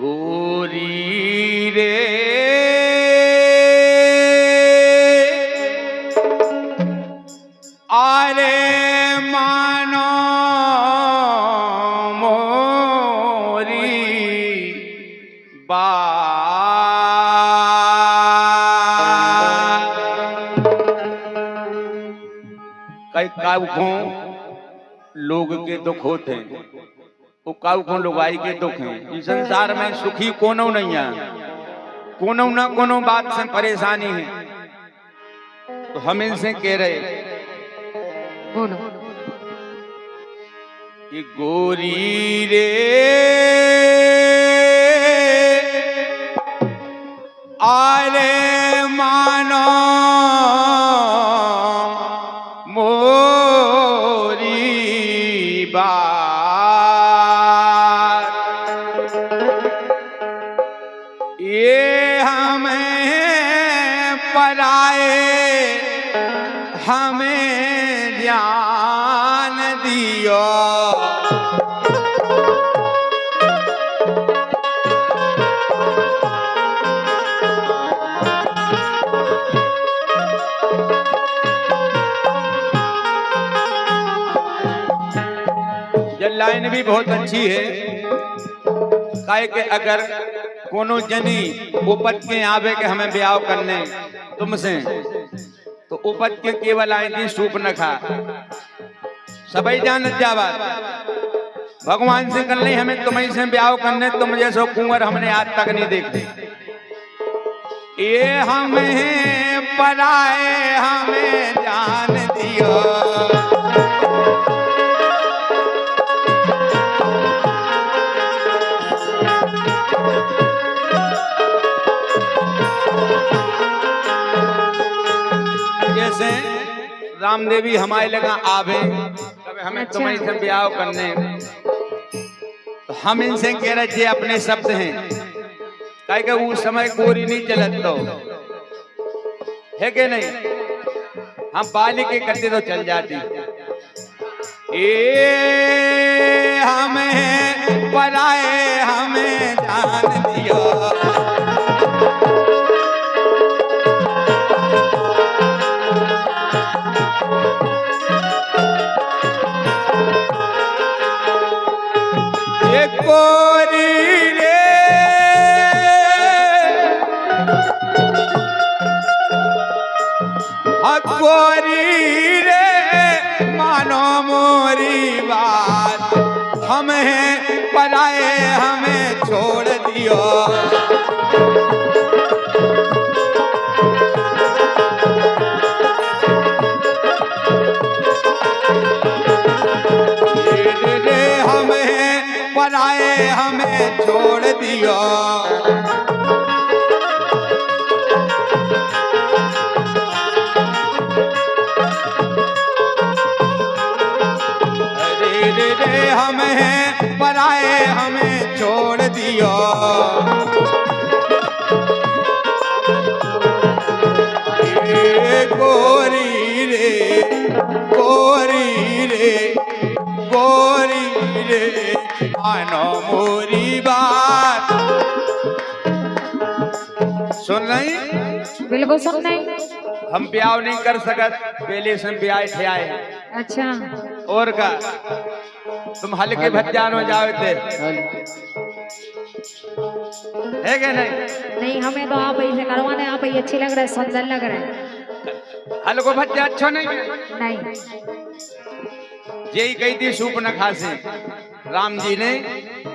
गोरी रे आरे मानो मोरी बात। कई काउखों लोग के दुख होते हैं, वो काउखों लुगाई के दुख हैं। इस संसार में सुखी कोनो नहीं है, कोनो ना कोनो बात से परेशानी है। तो हम इनसे कह रहे बोलो कि गोरी रे आरे मानो मोरी बात। ये हमें पराए हमें ज्ञान दियो। ये लाइन भी बहुत अच्छी है। काहे के अगर कोनो जनी उपज के आवे के हमें ब्याह करने तुमसे, तो उपज के केवल आएगी सूप न खा। सबई जानत जावा भगवान से कर ले हमें तुम्हें से ब्याह करने, तुम जैसो कुंवर हमने आज तक नहीं देखे। ये हमें पराए हमें जान दियो। जैसे रामदेवी हमारे लगा आवे कभी हमें तुम्हें से ब्याह करने, तो हम इनसे कह रहे थे अपने शब्द हैं। काहे के उस समय गोरी नहीं चलत तो है के नहीं, हम बाली के करते तो चल जाती। ए हमें पराए हमें जान दियो। गोरी रे गोरी रे मानो मोरी बात। हमें पराए हमें छोड़ दियो। पराए हमें छोड़ दियो। अरे रे रे हमें पराए हमें छोड़ दियो। गोरी रे गोरी रे गोरी रे मानो मोरी बात। सुन रही? बिल्कुल सुन नहीं। हम ब्याह नहीं कर सकत, पहले से ब्याह थे आए। अच्छा और का तुम हल्के भज्जान हो जाओ थे है क्या नहीं? नहीं हमें तो आप ऐसे करवाने, आप ही अच्छी लग रहे, सुंदर लग रहे। हल्को भज्जा अच्छा नहीं नहीं यही कही थी सूप न खासे राम जी ने,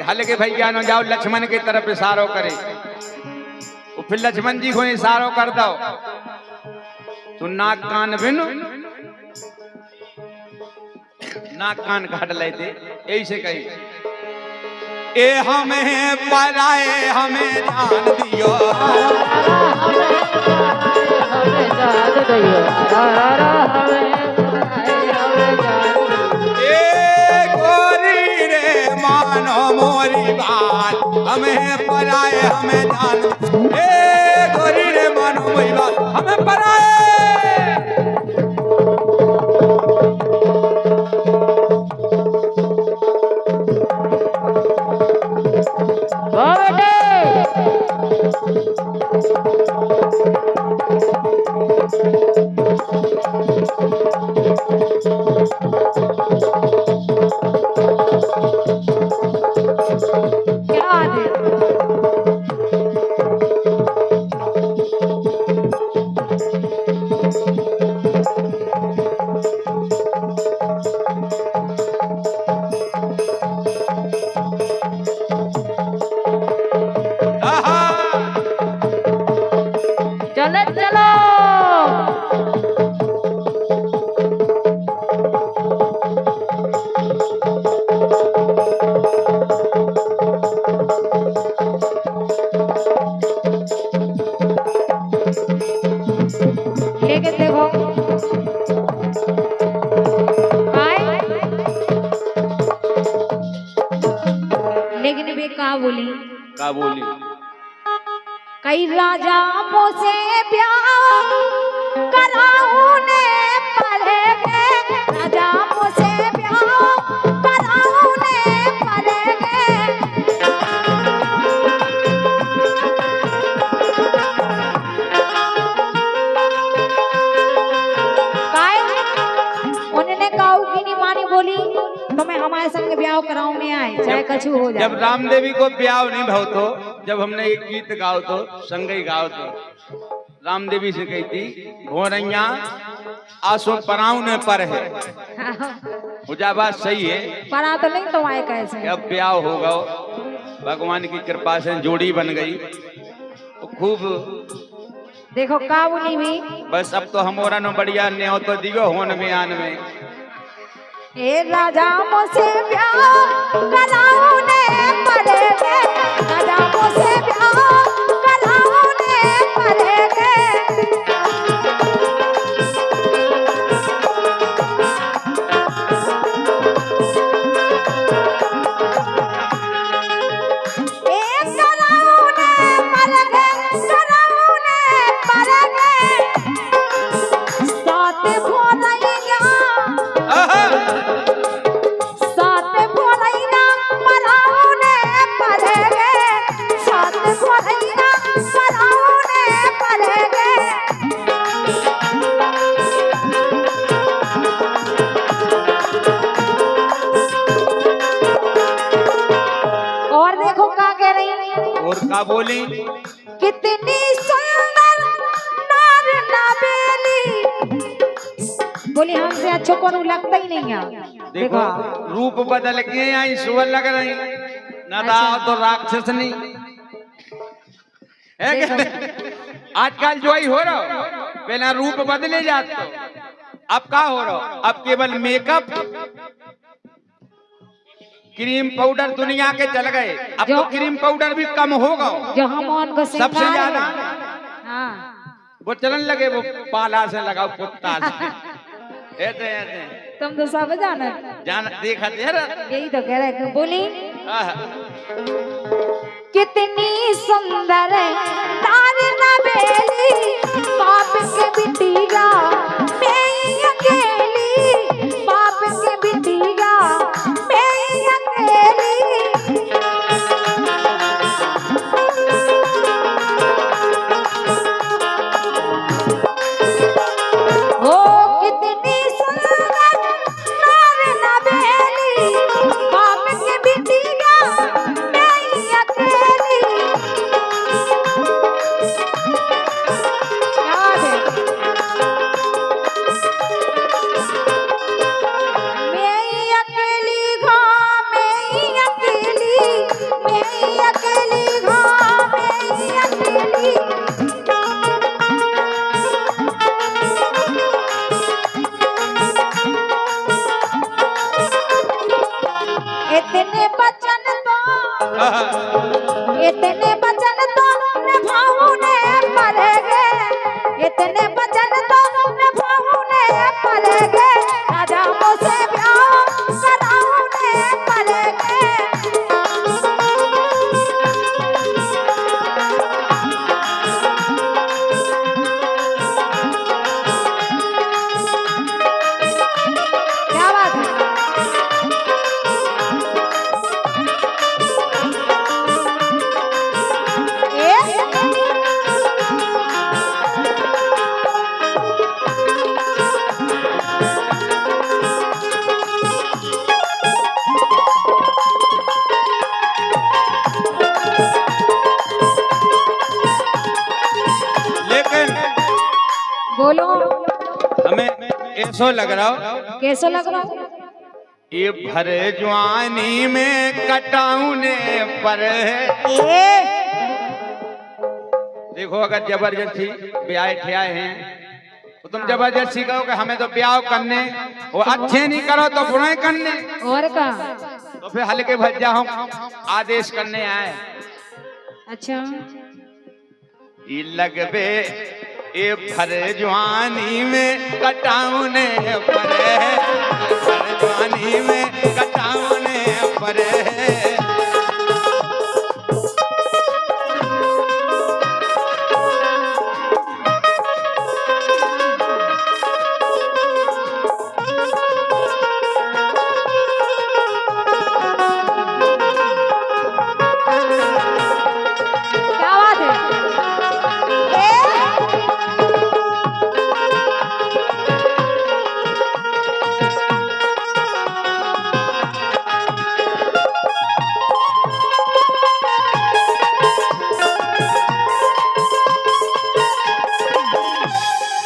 हल्के भैया न जाओ लक्ष्मण की तरफ इशारो करे। तो फिर लक्ष्मण जी को इशारो कर दो तो नाक कान बिन नाक कान काट लेते। यही से कही ए हमें पराए हमें जान दियो। हमें जान दियो। मानो मोरी बात हमें पराए हमें जान। ए गोरी रे मानो मोरी बात हमें पराए। Bye. क्या बात है। आहा! चलो चलो। लेके देखो आए। लेकिन वे कहा बोली, का बोली? कई राजा से प्यार कराऊं ने पड़ेगे, राजा से प्यार कराऊं ने पड़ेगे। उन्होंने कहा कि नहीं मानी, बोली तुम्हें हमारे संग ब्याह कराऊं में आए चाहे कछु हो जाए। जब राम देवी को ब्याह नहीं भाव तो जब हमने एक गीत गाओ तो संग ही गाओ तो राम देवी से कही थी भोरैया आसो पराउने पर है। मुझा बात सही है। परा तो नहीं तो आए कैसे। अब ब्याह होगा, भगवान की कृपा से जोड़ी बन गई तो खूब। देखो काबुली भी बस अब तो हमारा न बढ़िया न्यो तो दिगो होन में आन में। ए राजा मुझसे ब्याह कराऊं ने पड़ेगे, राजा मुझसे ब्याह कराऊं ने पड़ेगे। का बोली कितनी सुंदर नार नाबेली। बोली हमसे अच्छो को लगता ही नहीं है। देखो रूप बदल के आई सुअर लग रही ना तो राक्षस नहीं है। आजकल जो ही हो रहा पहला रूप बदले जाते अब का हो रहा अब केवल मेकअप क्रीम पाउडर दुनिया के चल गए। अब तो क्रीम पाउडर भी कम होगा जो हम उनको सबसे ज्यादा। हाँ वो चलन लगे वो पाला से लगाओ कुत्ता से ऐसे ऐसे। तुम तो सब जान देखा यही तो कह रहे बोली कितनी सुंदर नार नवेली बाप के बिटिया मैं अकेली बाप के बिटिया मैं अकेली। हो कितनी सुंदर नार नवेली बाप के बिटिया मैं अकेली। याद है मैं अकेली घाँ मैं अकेली मैं अकेली घाँ मैं अकेली। इतने बचन तो निभाऊने पड़ेंगे इतने बचन तो निभाऊने पड़ेंगे राजा मुझसे ब्याह कराऊने पड़ेंगे। क्या बात है। कैसो लग रहा हो? कैसो लग रहा हूँ? ये भर जवानी में कटाऊने पर देखो, अगर जबरदस्ती ब्याह ठियाए हैं तो तुम जबरदस्ती कहो कि हमें तो ब्याह करने, वो अच्छे नहीं करो तो बुरे करने, और का तो फिर हल्के भज जाओ, आदेश करने आए। अच्छा ये लगबे ये भर जवानी में कटाऊने पर, भर जवानी में कटाऊने पर। क्या बात है?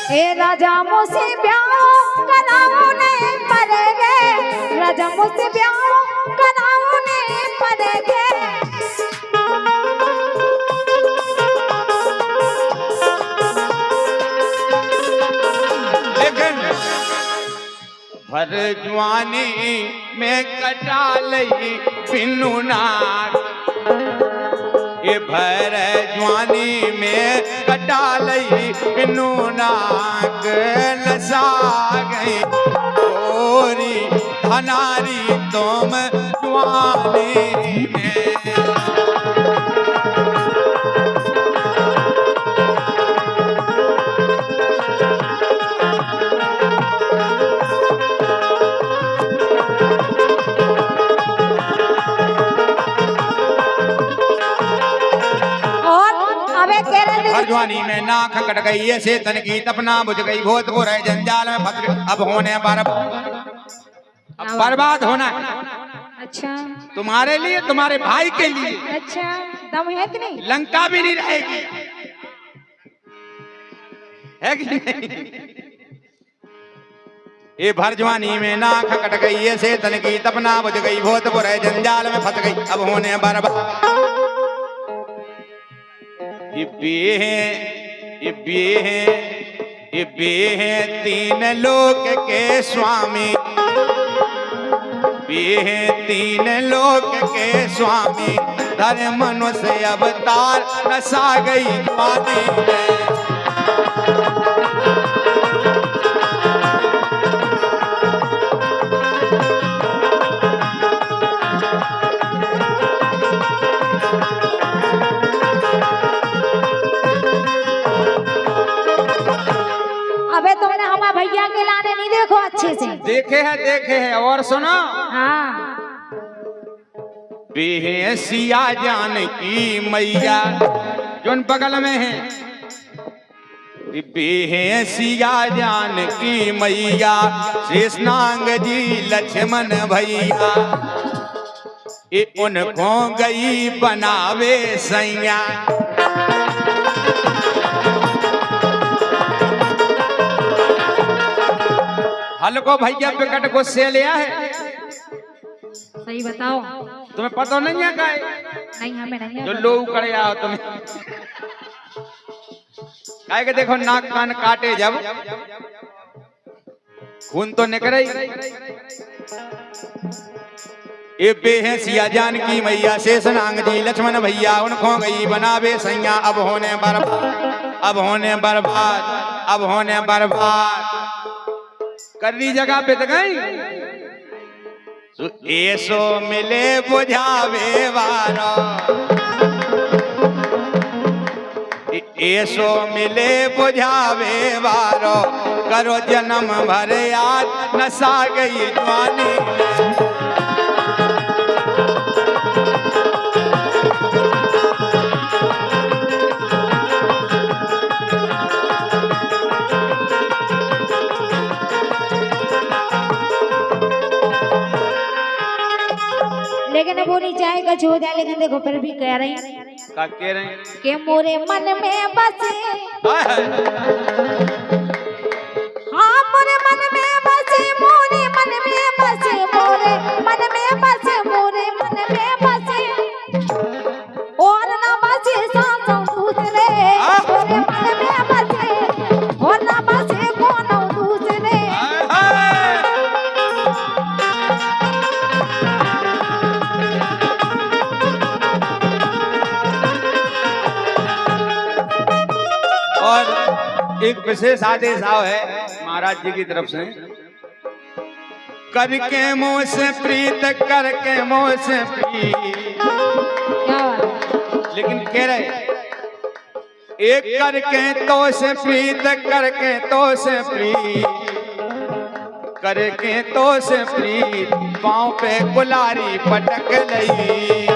ए राजा मुझसे ब्याह कराऊने पड़ेगे, राजा मुझसे ब्याह कराऊने पड़ेगे। लेकिन भर जवानी में कटा लई बिनु नाक, ये भर जवानी में कटा लई बिनु नाक। लसा गई गोरी धनारी तुम जवानी में। जवानी में नाक कट गई, ऐसे तन की तपना बुझ गई, भूतपुर है जंजाल में फंस गई। अब होने बर्बाद होना है। अच्छा तुम्हारे लिए, तुम्हारे भाई के लिए। अच्छा दम है कि नहीं? लंका भी नहीं रहेगी, है कि नहीं? ये भर जवानी में नाक कट गई, ऐसे तन की तपना बुझ गई, भूतपुर है जंजाल में फंस गई। अब होने बर्बाद। ये बे है तीन लोक के स्वामी, बे तीन लोक के स्वामी। धर्म मनुष्य अवतार नसा गई जवानी में। अबे तुमने हमारे भैया के लाने नहीं देखो अच्छे से? देखे है। और सुनो, हाँ सिया जानकी मैया जोन बगल में है, सिया जानकी मैया, शेषनाग जी लक्ष्मण भैया। ये उनको गई बनावे सैया। हल्को भैया विकट को से लिया है। सही बताओ, तुम्हें पता नहीं है? क्या नहीं हमें नहीं जो है। लोग करे आओ तुम्हें काय के देखो, नाक कान काटे जब खून तो निकले। ये बेहसिया जानकी मैया, शेषनाग जी लक्ष्मण भैया, उनको गई बनावे सैया। अब होने बर्बाद, अब होने बर्बाद, अब होने बर्बाद। करनी जगह पे तो गई, ऐसो मिले बुझावे वारो, ऐसो मिले बुझावे वारो। करो जन्म भर याद नसा गई जवानी। लेकिन वो नहीं चाहेगा छो जाए, लेकिन देखो फिर भी कह रही का कह रहे हैं कि मोरे मन में बसे, हाँ मोरे मन में एक विशेष आदेश आओ है महाराज जी की तरफ से, करके मोह से प्रीत, करके मोह से प्रीत। क्या बात। लेकिन कह रहे एक करके तो से प्रीत, करके तो से प्रीत, करके तो से प्रीत, पाँव पे गुलारी पटक लई।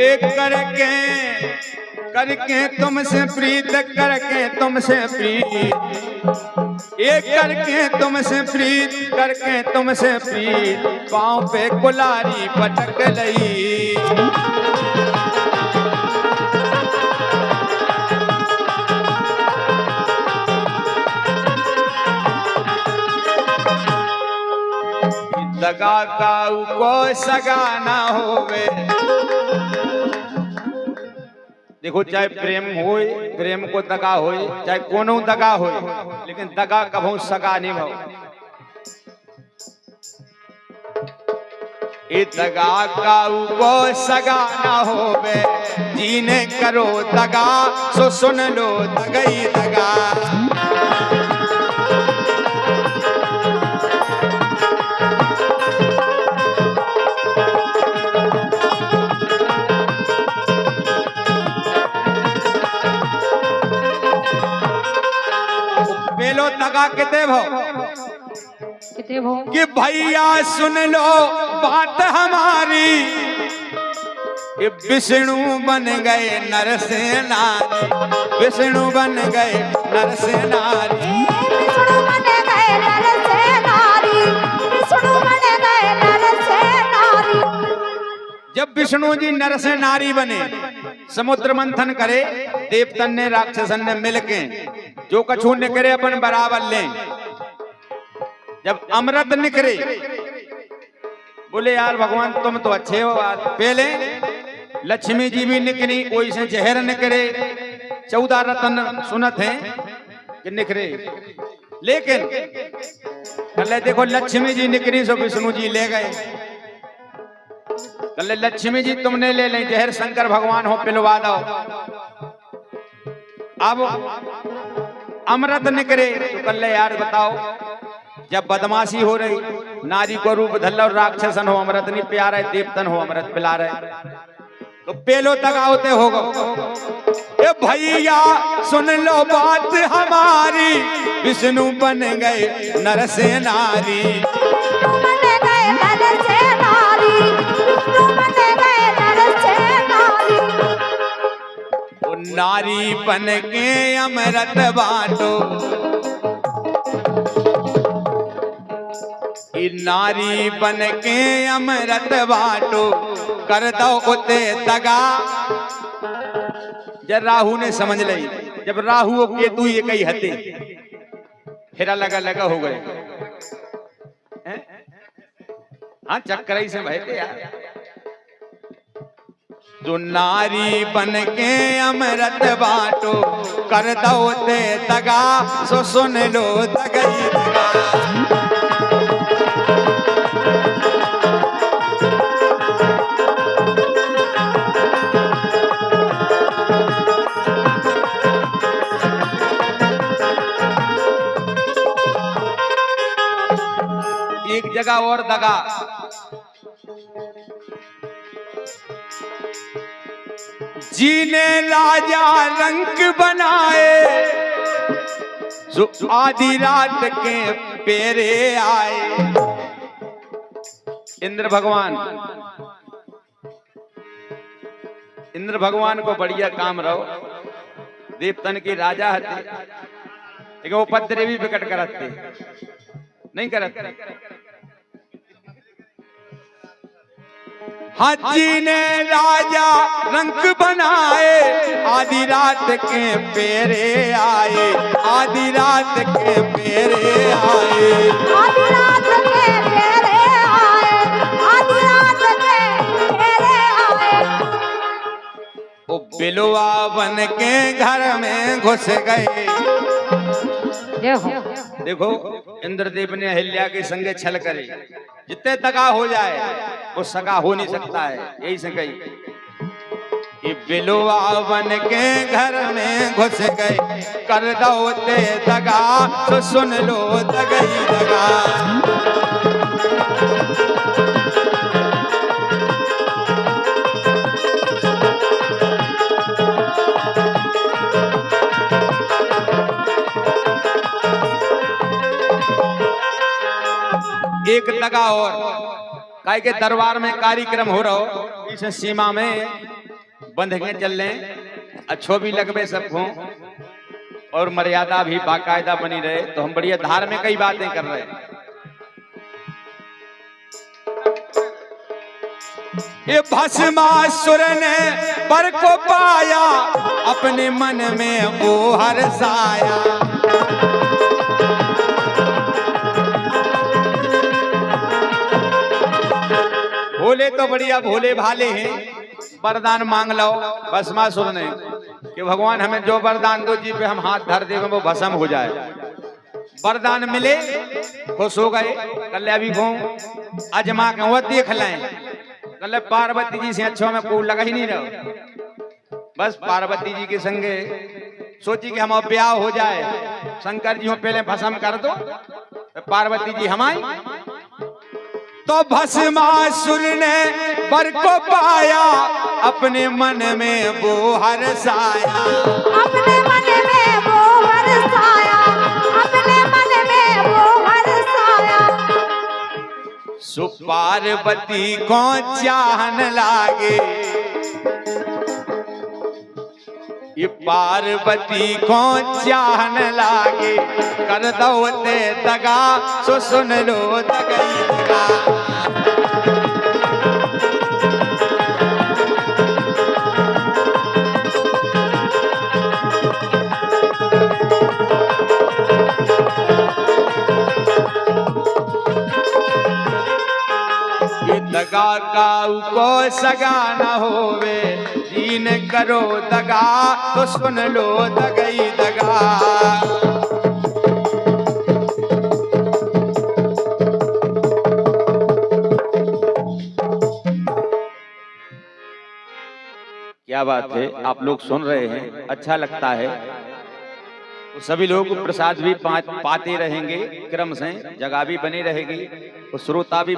एक करके तुमसे प्रीत, करके तुमसे प्रीत, एक करके तुमसे प्रीत, करके तुमसे प्रीत, पाँव पे गुलारी पटक लई। दगा काऊ को सगा ना होवे। देखो चाहे प्रेम होए, प्रेम को दगा होए, चाहे कोनो दगा होए, लेकिन दगा कभू सगा नहीं भाव। ए दगा काऊ को सगा ना होवे, जीने करो दगा सो सुन लो दगई दगा। पेलो दगा किते भो, किते भो कि भैया सुन लो बात हमारी, ये विष्णु बन गए नर से नारी, विष्णु बन गए नर से नारी, विष्णु बन गए नर से नारी, विष्णु बन गए नर से नारी। जब विष्णु जी नर से नारी बने, समुद्र मंथन करे, देवतन ने राक्षसन ने मिलके जो कछु निकरे अपन बराबर लें। जब अमृत निकरे, बोले यार भगवान तुम तो अच्छे हो। पहले लक्ष्मी जी भी निकली, कोई से जहर निकरे, 14 रत्न सुनत हैं कि निकरे। लेकिन कल देखो लक्ष्मी जी निकली सो विष्णु जी ले गए। कल लक्ष्मी जी तुमने ले लें जहर, शंकर भगवान हो पिलवा दो। अब अमृत निकरे तो कल यार बताओ, जब बदमाशी हो रही, नारी को रूप धल और राक्षसन हो अमृत नहीं पिया रहे, देवतन हो अमृत पिला रहे, तो पेलो तक होते होगा। ए भैया सुन लो बात हमारी, विष्णु बन गए नर से नारी, बन गए नर से नारी, विष्णु बन गए नर से नारी। वो नारी बन के अमृत बाटो, नारी बन के अमृत बाटो, कर दो उते दगा। जब राहु ने समझ ली, जब राहु और केतु ये कई हते, फेरा लगा लगा हो गए। हाँ चक्कर ही से बहते यार। जो नारी बन के अमृत बाटो, कर दो उते दगा सो सुन लो दगई दगा। एक जगह और दगा, जीने राजा रंग बनाए, जो आधी रात के पेरे आए। इंद्र भगवान, इंद्र भगवान को बढ़िया काम रहो, देवतन के राजा हते, लेकिन वो पत्रे भी विकट करते नहीं करते। हाथी ने राजा रंग बनाए, आधी रात के पेरे आए, आधी रात के पेरे आए, आधी रात के पेरे आए, आधी रात के पेरे आए। वो बिलवा बन के घर में घुस गए, जय हो। देखो इंद्रदेव ने अहिल्या के संगे छल करे, जितने दगा हो जाए वो सगा हो नहीं सकता है। यही से कही कि बिलुआ बन के घर में घुस गए, कर दो ते दगा तो सुन लो दगई दगा। एक दगा और काय के दरबार में कार्यक्रम हो रहा हो, इस सीमा में बंध के चल रहे, अच्छो भी लगवे सबको और मर्यादा भी बाकायदा बनी रहे। तो हम बढ़िया धार्मिक कई बातें कर रहे हैं। ये भस्मासुर ने वर को पाया, अपने मन में वो हर्षाया। भोले तो बढ़िया भोले भाले हैं, वरदान मांग लो। भस्मासुर ने कि भगवान हमें जो वरदान दो, जी पे हम हाथ धर देंगे वो भस्म हो जाए। वरदान मिले, खुश हो गए। कल अभी घूम अजमा के वो देख लें, कल पार्वती जी से अच्छो में कोई लगा ही नहीं रहो। बस पार्वती जी के संगे सोची कि हम ब्याह हो जाए, शंकर जी पहले भस्म कर दो, पार्वती जी हमारी। तो भस्मासुर ने वर को पाया, अपने मन में वो हर्षाया। अपने मन में वो हर्षाया, अपने मन में वो हर्षाया। सुपार्वती को चाहन लागे, ये पार्वती को चाहन लागे, कर दो ते दगा सो सुन लो दगई दगा। ये दगा काऊ को सगा न होवे, दीन करो दगा तो सुन लो दगई दगा। क्या बात है, आप लोग सुन रहे हैं, अच्छा लगता है। तो सभी लोग प्रसाद भी पाते रहेंगे, क्रम से जगह भी बनी रहेगी, तो श्रोता भी